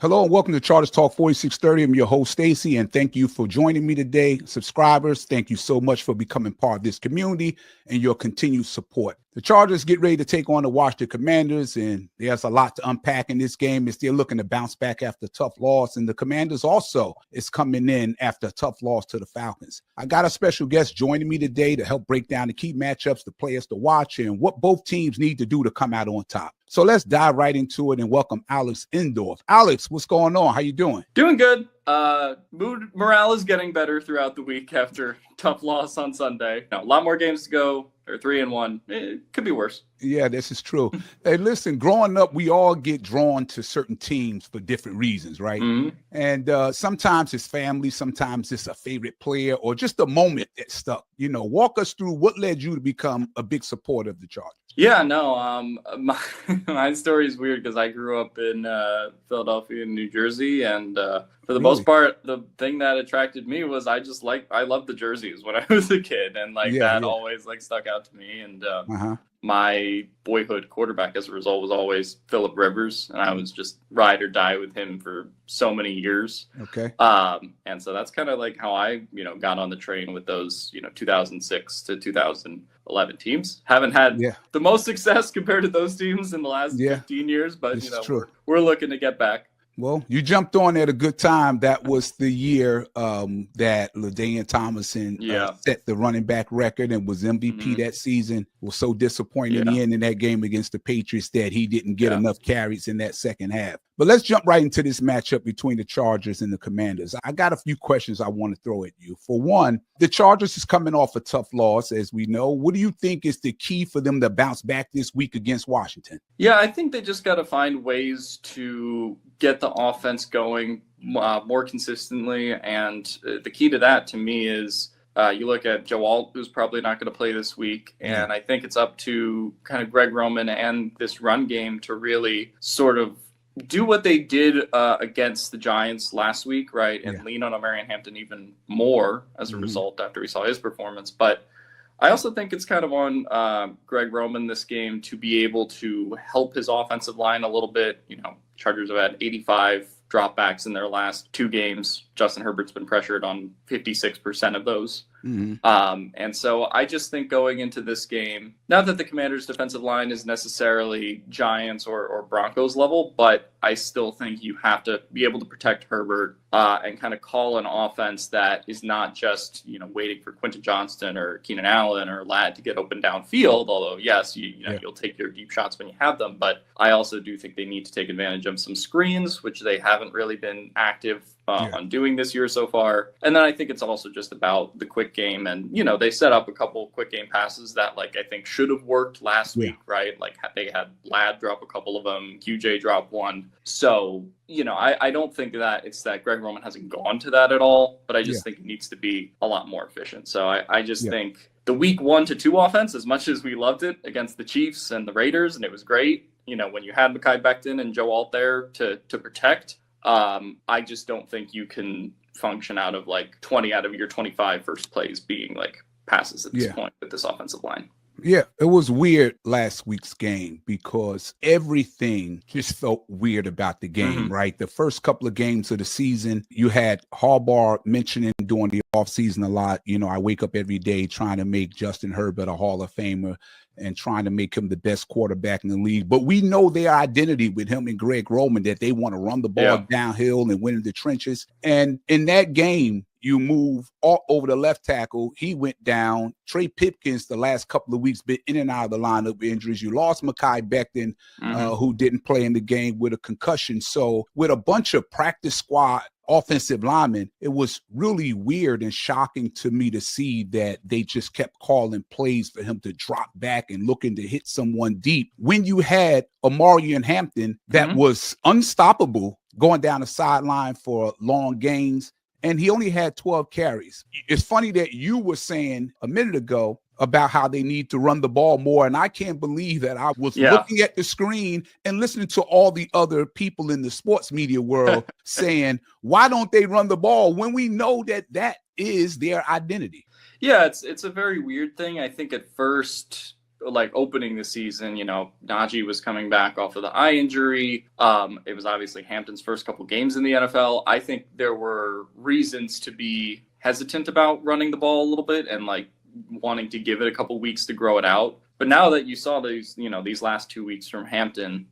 Hello and welcome to Charters Talk 4630. I'm your host, Stacy, and thank you for joining me today. Subscribers, thank you so much for becoming part of this community and your continued support. The Chargers get ready to take on the Washington Commanders, and there's a lot to unpack in this game as they're looking to bounce back after a tough loss, and the Commanders also is coming in after a tough loss to the Falcons. I got a special guest joining me today to help break down the key matchups, the players to watch, and what both teams need to do to come out on top. So let's dive right into it and welcome Alex Insdorf. Alex, what's going on? How you doing? Doing good. Morale is getting better throughout the week after tough loss on Sunday. Now, a lot more games to go. They're 3-1. It could be worse. Yeah, this is true. Hey, listen, growing up, we all get drawn to certain teams for different reasons, right? Mm-hmm. And sometimes it's family, sometimes it's a favorite player or just a moment that stuck. You know, walk us through what led you to become a big supporter of the Chargers. Yeah, no, my story is weird because I grew up in Philadelphia and New Jersey, and for the most part, the thing that attracted me was I loved the jerseys when I was a kid, and always stuck out to me, and my boyhood quarterback as a result was always Phillip Rivers, and I was just ride or die with him for so many years. Okay. And so that's kind of like how I, got on the train with those, 2006 to 2011 teams. Haven't had the most success compared to those teams in the last 15 years, but we're looking to get back. Well, you jumped on at a good time. That was the year that LaDainian Tomlinson set the running back record and was MVP that season. Was so disappointed in the end in that game against the Patriots that he didn't get enough carries in that second half. But let's jump right into this matchup between the Chargers and the Commanders. I got a few questions I want to throw at you. For one, the Chargers is coming off a tough loss, as we know. What do you think is the key for them to bounce back this week against Washington? Yeah, I think they just got to find ways to get the offense going more consistently. And the key to that, to me, is you look at Joe Alt, who's probably not going to play this week. And I think it's up to kind of Greg Roman and this run game to really sort of do what they did against the Giants last week, right? And lean on Omarion Hampton even more as a result after we saw his performance. But I also think it's kind of on Greg Roman this game to be able to help his offensive line a little bit. Chargers have had 85 dropbacks in their last two games. Justin Herbert's been pressured on 56% of those. And so I just think going into this game, not that the Commanders' defensive line is necessarily Giants or Broncos level, but I still think you have to be able to protect Herbert and kind of call an offense that is not just, waiting for Quentin Johnston or Keenan Allen or Ladd to get open downfield. Although, yes, you'll take your deep shots when you have them. But I also do think they need to take advantage of some screens, which they haven't really been active on doing this year so far. And then I think it's also just about the quick game. And, they set up a couple of quick game passes that, I think should have worked last week, right? They had Ladd drop a couple of them, QJ drop one. So, I don't think that it's that Greg Roman hasn't gone to that at all, but I just think it needs to be a lot more efficient. So I just think the week 1 to 2 offense, as much as we loved it against the Chiefs and the Raiders, and it was great, when you had Mekhi Becton and Joe Alt there to protect, I just don't think you can function out of 20 out of your 25 first plays being passes at this point with this offensive line. Yeah, it was weird last week's game because everything just felt weird about the game, right? The first couple of games of the season, you had Harbaugh mentioning during the offseason a lot, I wake up every day trying to make Justin Herbert a Hall of Famer and trying to make him the best quarterback in the league. But we know their identity with him and Greg Roman, that they want to run the ball downhill and win in the trenches. And in that game, you move all over the left tackle. He went down. Trey Pipkins, the last couple of weeks, been in and out of the lineup with injuries. You lost Mekhi Becton, who didn't play in the game with a concussion. So with a bunch of practice squad offensive linemen, it was really weird and shocking to me to see that they just kept calling plays for him to drop back and looking to hit someone deep. When you had Omarion Hampton that was unstoppable going down the sideline for long gains, and he only had 12 carries. It's funny that you were saying a minute ago about how they need to run the ball more, and I can't believe that I was looking at the screen and listening to all the other people in the sports media world saying, why don't they run the ball when we know that is their identity? Yeah, it's a very weird thing. I think at first like opening the season, Najee was coming back off of the eye injury. It was obviously Hampton's first couple games in the NFL. I think there were reasons to be hesitant about running the ball a little bit and like wanting to give it a couple weeks to grow it out. But now that you saw these last 2 weeks from Hampton,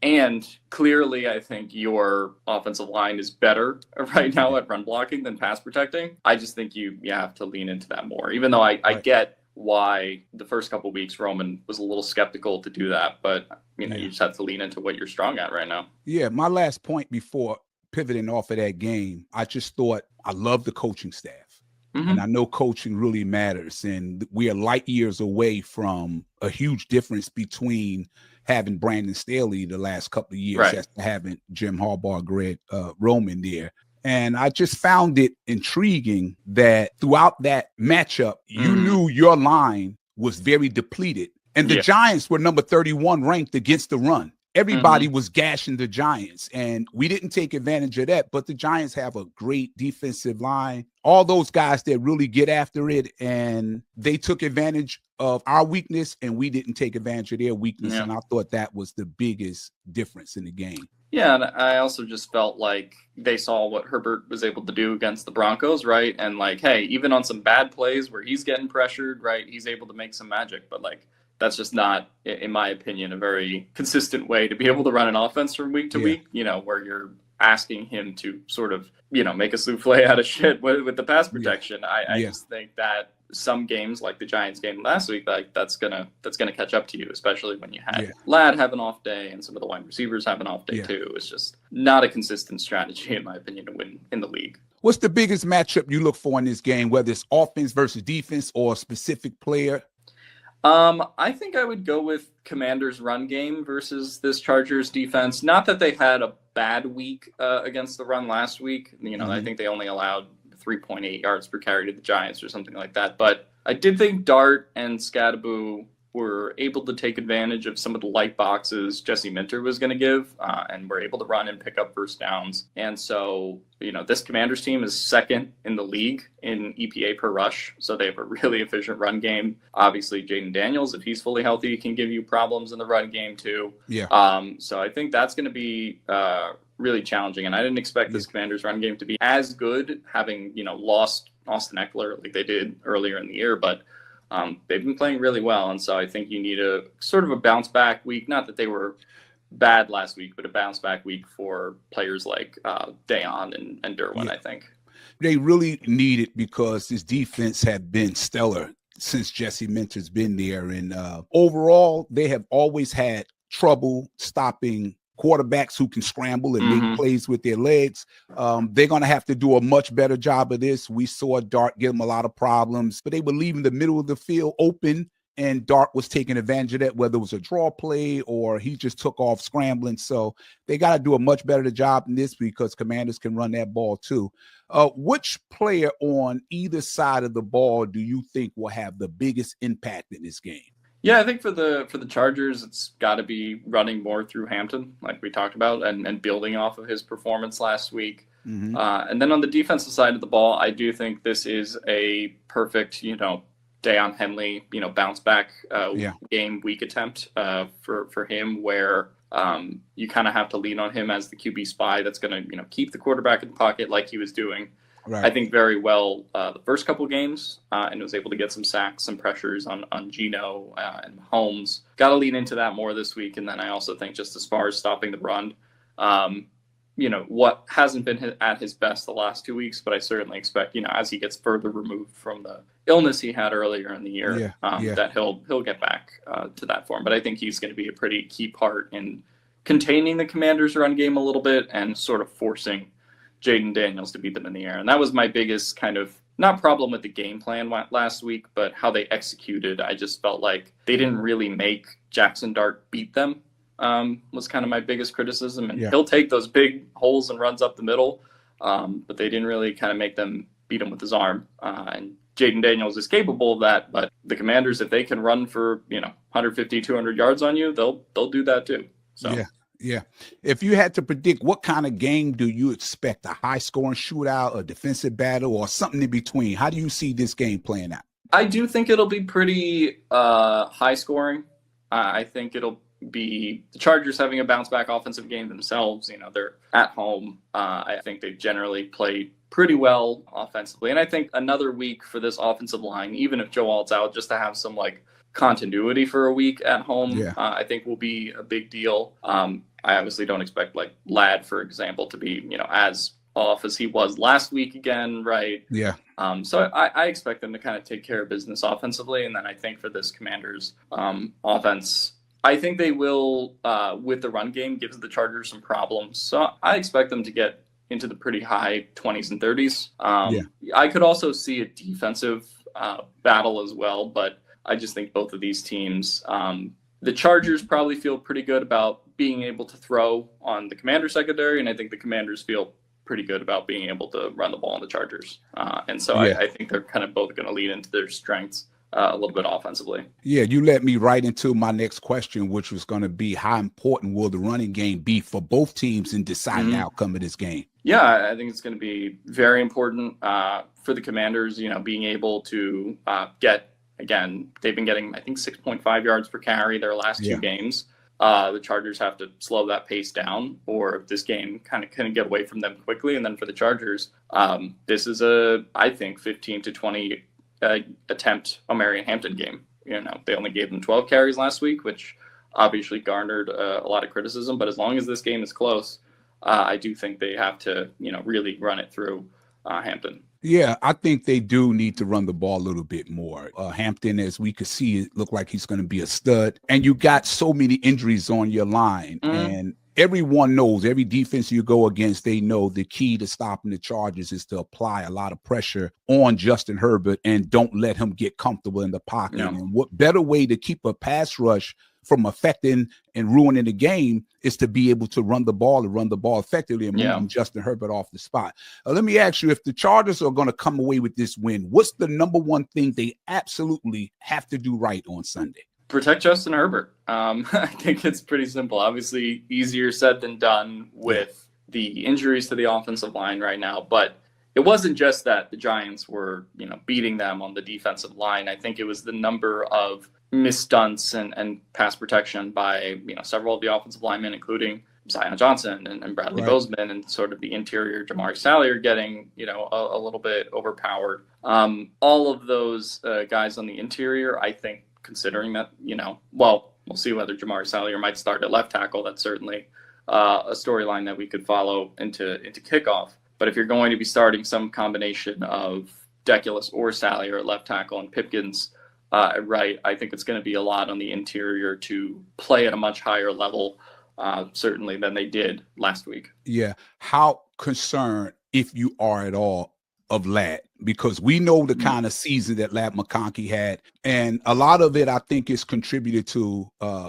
and clearly I think your offensive line is better right now at run blocking than pass protecting. I just think you have to lean into that more, even though I get why the first couple weeks Roman was a little skeptical to do that. But, you just have to lean into what you're strong at right now. Yeah, my last point before pivoting off of that game, I just thought I love the coaching staff. And I know coaching really matters, and we are light years away from a huge difference between having Brandon Staley the last couple of years as having Jim Harbaugh, Greg Roman there. And I just found it intriguing that throughout that matchup, you knew your line was very depleted. And the Giants were number 31 ranked against the run. Everybody was gashing the Giants, and we didn't take advantage of that. But the Giants have a great defensive line. All those guys that really get after it, and they took advantage of our weakness, and we didn't take advantage of their weakness. And I thought that was the biggest difference in the game. Yeah, and I also just felt like they saw what Herbert was able to do against the Broncos, right? And like, hey, even on some bad plays where he's getting pressured, right, he's able to make some magic. But like, that's just not, in my opinion, a very consistent way to be able to run an offense from week to week, where you're asking him to sort of, make a souffle out of shit with the pass protection. I just think that some games like the Giants game last week, like that's gonna catch up to you, especially when you had Ladd have an off day and some of the wide receivers have an off day too. It's just not a consistent strategy, in my opinion, to win in the league. What's the biggest matchup you look for in this game, whether it's offense versus defense or a specific player? I think I would go with Commanders' run game versus this Chargers defense. Not that they had a bad week against the run last week. I think they only allowed 3.8 yards per carry to the Giants or something like that. But I did think Dart and Scadaboo were able to take advantage of some of the light boxes Jesse Minter was going to give, and were able to run and pick up first downs. And so, this Commanders team is second in the league in EPA per rush. So they have a really efficient run game. Obviously, Jaden Daniels, if he's fully healthy, can give you problems in the run game too. So I think that's going to be really challenging. And I didn't expect this Commanders run game to be as good, having, lost Austin Eckler like they did earlier in the year. But they've been playing really well, and so I think you need a sort of a bounce back week. Not that they were bad last week, but a bounce back week for players like Dayon and Derwin, I think. They really need it because this defense had been stellar since Jesse Minter's been there. And overall, they have always had trouble stopping quarterbacks who can scramble and make plays with their legs. They're going to have to do a much better job of this. We saw Dart give them a lot of problems, but they were leaving the middle of the field open, and Dart was taking advantage of that, whether it was a draw play or he just took off scrambling. So they got to do a much better job in this because Commanders can run that ball too. Which player on either side of the ball do you think will have the biggest impact in this game? Yeah, I think for the Chargers, it's got to be running more through Hampton, like we talked about, and building off of his performance last week. And then on the defensive side of the ball, I do think this is a perfect, Dayon Henley, bounce back game week attempt for him, where you kind of have to lean on him as the QB spy that's going to, keep the quarterback in the pocket like he was doing. Right. I think very well the first couple games, and was able to get some sacks, some pressures on Geno and Mahomes. Got to lean into that more this week. And then I also think just as far as stopping the run, what hasn't been at his best the last 2 weeks, but I certainly expect, as he gets further removed from the illness he had earlier in the year, that he'll get back to that form. But I think he's going to be a pretty key part in containing the Commanders' run game a little bit and sort of forcing Jaden Daniels to beat them in the air. And that was my biggest kind of, not problem with the game plan last week, but how they executed. I just felt like they didn't really make Jackson Dart beat them, was kind of my biggest criticism. And he'll take those big holes and runs up the middle, but they didn't really kind of make them beat him with his arm. And Jaden Daniels is capable of that, but the Commanders, if they can run for, 150, 200 yards on you, they'll do that too. So. Yeah. If you had to predict, what kind of game do you expect? A high-scoring shootout, a defensive battle, or something in between? How do you see this game playing out? I do think it'll be pretty high scoring. I think it'll be the Chargers having a bounce back offensive game themselves. You know, they're at home. I think they generally play pretty well offensively. And I think another week for this offensive line, even if Joe Alt's out, just to have some like continuity for a week at home, I think will be a big deal. I obviously don't expect like Ladd, for example, to be, you know, as off as he was last week again, right? Yeah. So I expect them to kind of take care of business offensively. And then I think for this Commanders offense, I think they will, with the run game, gives the Chargers some problems. So I expect them to get into the pretty high 20s and 30s. I could also see a defensive battle as well, but I just think both of these teams, the Chargers probably feel pretty good about being able to throw on the Commanders secondary, and I think the Commanders feel pretty good about being able to run the ball on the Chargers. And so I think they're kind of both going to lead into their strengths a little bit offensively. Yeah, you led me right into my next question, which was going to be how important will the running game be for both teams in deciding the outcome of this game? Yeah, I think it's going to be very important for the Commanders, you know, being able to get, again, they've been getting, I think, 6.5 yards per carry their last two games. The Chargers have to slow that pace down, or this game kind of get away from them quickly. And then for the Chargers, this is I think, 15 to 20 attempt Omarion Hampton game. You know, they only gave them 12 carries last week, which obviously garnered a lot of criticism. But as long as this game is close, I do think they have to, you know, really run it through Hampton. Yeah, I think they do need to run the ball a little bit more. Hampton, as we could see, it looked like he's going to be a stud. And you got so many injuries on your line. And everyone knows, every defense you go against, they know the key to stopping the Chargers is to apply a lot of pressure on Justin Herbert and don't let him get comfortable in the pocket. And what better way to keep a pass rush from affecting and ruining the game is to be able to run the ball and run the ball effectively and moving Justin Herbert off the spot. Let me ask you, if the Chargers are going to come away with this win, what's the number one thing they absolutely have to do right on Sunday? Protect Justin Herbert. I think it's pretty simple. Obviously, easier said than done with the injuries to the offensive line right now. But it wasn't just that the Giants were, you know, beating them on the defensive line. I think it was the number of misstunts and pass protection by, you know, several of the offensive linemen, including Zion Johnson and Bradley Bozeman, and sort of the interior Jamari Salyer getting, you know, a little bit overpowered. All of those guys on the interior, I think, considering that, you know, well, we'll see whether Jamari Salyer might start at left tackle. That's certainly a storyline that we could follow into kickoff. But if you're going to be starting some combination of Deculus or Salyer at left tackle and Pipkins right, I think it's going to be a lot on the interior to play at a much higher level, certainly than they did last week. Yeah. How concerned, if you are at all, of Ladd? Because we know the kind of season that Ladd McConkey had. And a lot of it, I think, is contributed to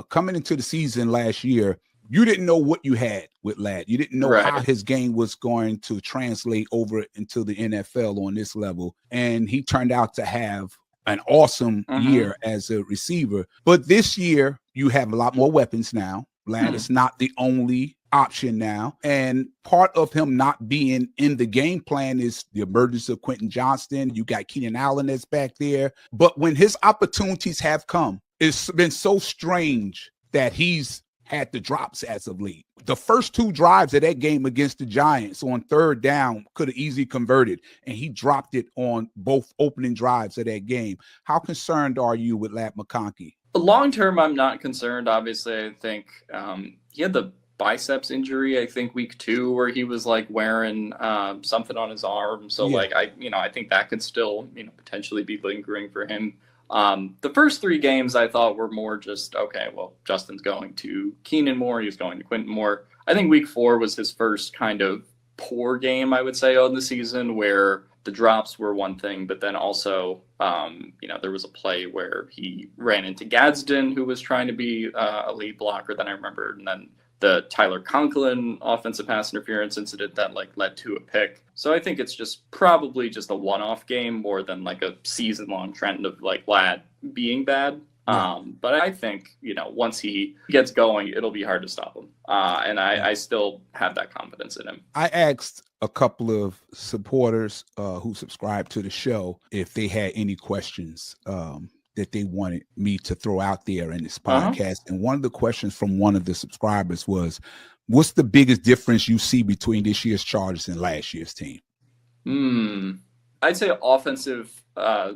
coming into the season last year. You didn't know what you had with Ladd. You didn't know how his game was going to translate over into the NFL on this level. And he turned out to have an awesome year as a receiver. But this year, you have a lot more weapons now. Ladd is not the only option now. And part of him not being in the game plan is the emergence of Quentin Johnston. You got Keenan Allen that's back there. But when his opportunities have come, it's been so strange that he's had the drops as of late. The first two drives of that game against the Giants on third down could have easily converted, and he dropped it on both opening drives of that game. How concerned are you with Ladd McConkey? Long term, I'm not concerned. Obviously, I think he had the biceps injury, I think week 2, where he was like wearing something on his arm. So like, I think that could still, potentially be lingering for him. The first 3 games I thought were more just, okay, well, Justin's going to Keenan more. He was going to Quentin more. I think week 4 was his first kind of poor game, I would say, on the season, where the drops were one thing, but then also, there was a play where he ran into Gadsden, who was trying to be a lead blocker, then I remembered, and then the Tyler Conklin offensive pass interference incident that led to a pick. So I think it's just probably just a one-off game more than like a season-long trend of Ladd being bad. But I think, once he gets going, it'll be hard to stop him. And I still have that confidence in him. I asked a couple of supporters who subscribe to the show if they had any questions that they wanted me to throw out there in this podcast. And one of the questions from one of the subscribers was, what's the biggest difference you see between this year's Chargers and last year's team? I'd say offensive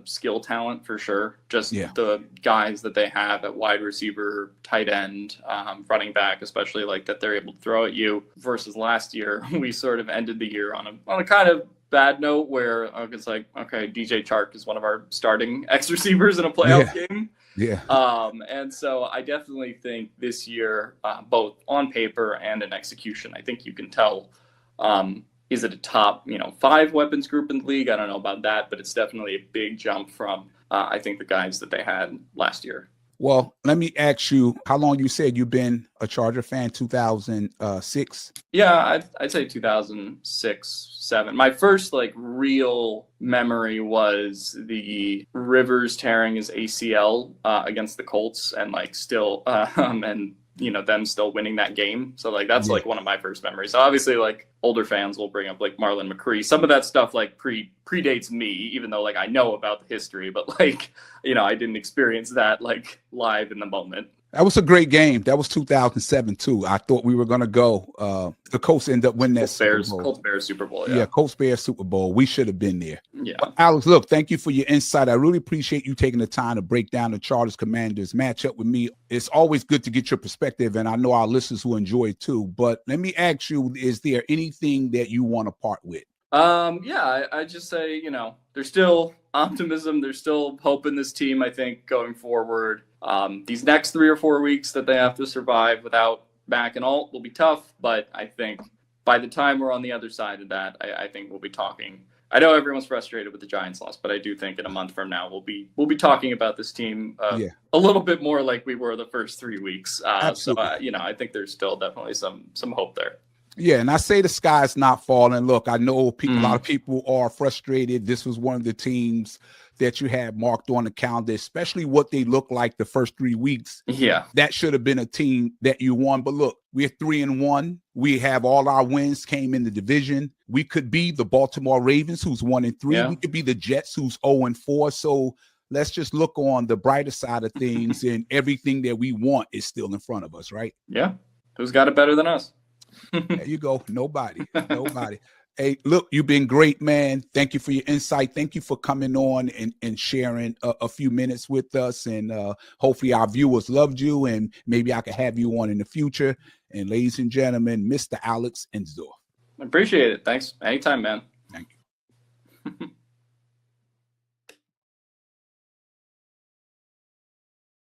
skill talent for sure. Just the guys that they have at wide receiver, tight end, running back, especially like that they're able to throw at you. Versus last year, we sort of ended the year on a kind of bad note where it's like, okay, DJ Chark is one of our starting X receivers in a playoff game. Yeah. And so I definitely think this year, both on paper and in execution, I think you can tell. Is it a top, 5 weapons group in the league? I don't know about that, but it's definitely a big jump from, I think, the guys that they had last year. Well, let me ask you, how long you said you've been a Charger fan? 2006? Yeah, I'd say 2006, 7. My first real memory was the Rivers tearing his ACL against the Colts and still and them still winning that game. So that's one of my first memories. So obviously older fans will bring up Marlon McCree. Some of that stuff predates me, even though I know about the history, but I didn't experience that live in the moment. That was a great game. That was 2007 too. I thought we were going to go. The Colts ended up winning that Super Bowl. Colts Bears Super Bowl. Yeah, Colts Bears Super Bowl. We should have been there. Yeah. Alex, look, thank you for your insight. I really appreciate you taking the time to break down the Chargers Commanders matchup with me. It's always good to get your perspective, and I know our listeners will enjoy it too. But let me ask you, is there anything that you want to part with? I just say, there's still optimism. There's still hope in this team, I think, going forward. These next 3 or 4 weeks that they have to survive without Mack and Alt will be tough, but I think by the time we're on the other side of that, I think we'll be talking. I know everyone's frustrated with the Giants loss, but I do think in a month from now we'll be talking about this team a little bit more like we were the first 3 weeks. So I think there's still definitely some hope there. Yeah, and I say the sky's not falling. Look, I know a lot of people are frustrated. This was one of the teams that you had marked on the calendar, especially what they look like the first 3 weeks. Yeah. That should have been a team that you won. But look, we're 3-1. We have all our wins came in the division. We could be the Baltimore Ravens, who's 1-3. Yeah. We could be the Jets, who's 0-4. So let's just look on the brighter side of things, and everything that we want is still in front of us, right? Yeah. Who's got it better than us? There you go. Nobody. Hey, look, you've been great, man. Thank you for your insight. Thank you for coming on and sharing a few minutes with us. And hopefully our viewers loved you, and maybe I could have you on in the future. And ladies and gentlemen, Mr. Alex Insdorf. I appreciate it. Thanks. Anytime, man. Thank you.